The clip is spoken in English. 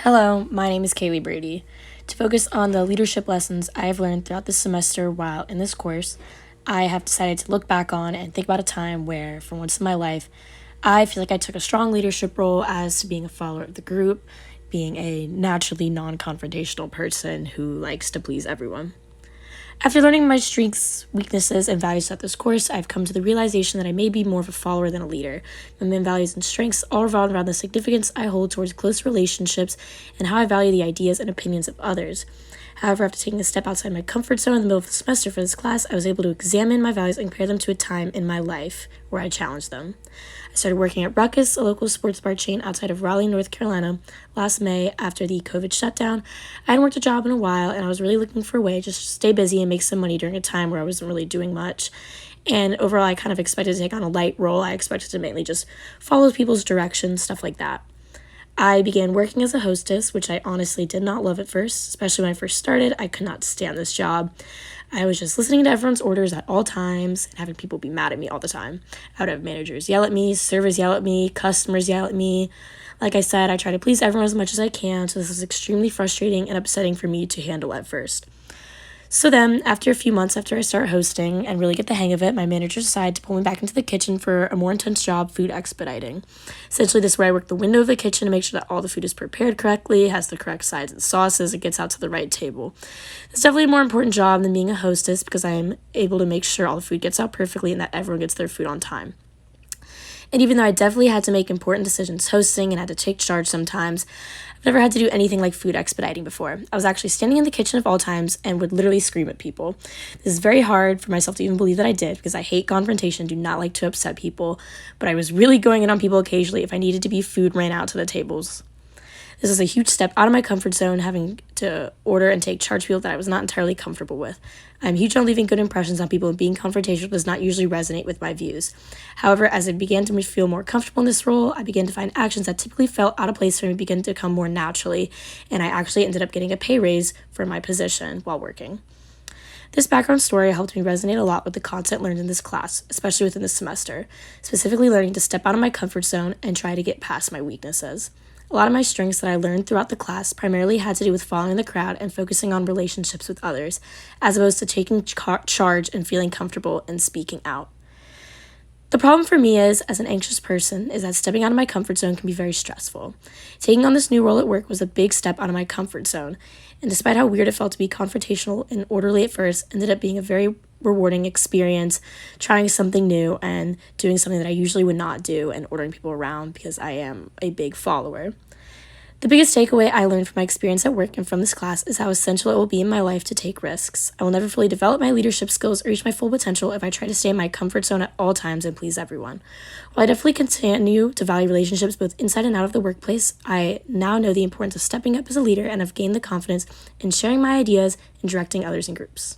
Hello, my name is Kaylee Brady. To focus on the leadership lessons I have learned throughout this semester while in this course, I have decided to look back on and think about a time where, for once in my life, I feel like I took a strong leadership role as to being a follower of the group, being a naturally non confrontational person who likes to please everyone. After learning my strengths, weaknesses, and values throughout this course, I've come to the realization that I may be more of a follower than a leader. My main values and strengths all revolve around the significance I hold towards close relationships and how I value the ideas and opinions of others. However, after taking a step outside my comfort zone in the middle of the semester for this class, I was able to examine my values and compare them to a time in my life where I challenged them. I started working at Ruckus, a local sports bar chain outside of Raleigh, North Carolina, last May after the COVID shutdown. I hadn't worked a job in a while, and I was really looking for a way just to stay busy and make some money during a time where I wasn't really doing much. And overall, I kind of expected to take on a light role. I expected to mainly just follow people's directions, stuff like that. I began working as a hostess, which I honestly did not love at first, especially when I first started. I could not stand this job. I was just listening to everyone's orders at all times and having people be mad at me all the time. I would have managers yell at me, servers yell at me, customers yell at me. Like I said, I try to please everyone as much as I can, so this was extremely frustrating and upsetting for me to handle at first. So then, after a few months after I start hosting and really get the hang of it, my manager decided to pull me back into the kitchen for a more intense job, food expediting. Essentially, this is where I work the window of the kitchen to make sure that all the food is prepared correctly, has the correct sides and sauces, it gets out to the right table. It's definitely a more important job than being a hostess because I am able to make sure all the food gets out perfectly and that everyone gets their food on time. And even though I definitely had to make important decisions hosting and had to take charge sometimes, I've never had to do anything like food expediting before. I was actually standing in the kitchen of all times and would literally scream at people. This is very hard for myself to even believe that I did because I hate confrontation, do not like to upset people, but I was really going in on people occasionally if I needed to be food ran out to the tables. This is a huge step out of my comfort zone, having to order and take charge of people that I was not entirely comfortable with. I'm huge on leaving good impressions on people, and being confrontational does not usually resonate with my views. However, as I began to feel more comfortable in this role, I began to find actions that typically felt out of place for me begin to come more naturally, and I actually ended up getting a pay raise for my position while working. This background story helped me resonate a lot with the content learned in this class, especially within this semester, specifically learning to step out of my comfort zone and try to get past my weaknesses. A lot of my strengths that I learned throughout the class primarily had to do with following the crowd and focusing on relationships with others, as opposed to taking charge and feeling comfortable and speaking out. The problem for me is, as an anxious person, is that stepping out of my comfort zone can be very stressful. Taking on this new role at work was a big step out of my comfort zone, and despite how weird it felt to be confrontational and orderly at first, ended up being a very rewarding experience, trying something new and doing something that I usually would not do and ordering people around because I am a big follower. The biggest takeaway I learned from my experience at work and from this class is how essential it will be in my life to take risks. I will never fully develop my leadership skills or reach my full potential if I try to stay in my comfort zone at all times and please everyone. While I definitely continue to value relationships both inside and out of the workplace, I now know the importance of stepping up as a leader and have gained the confidence in sharing my ideas and directing others in groups.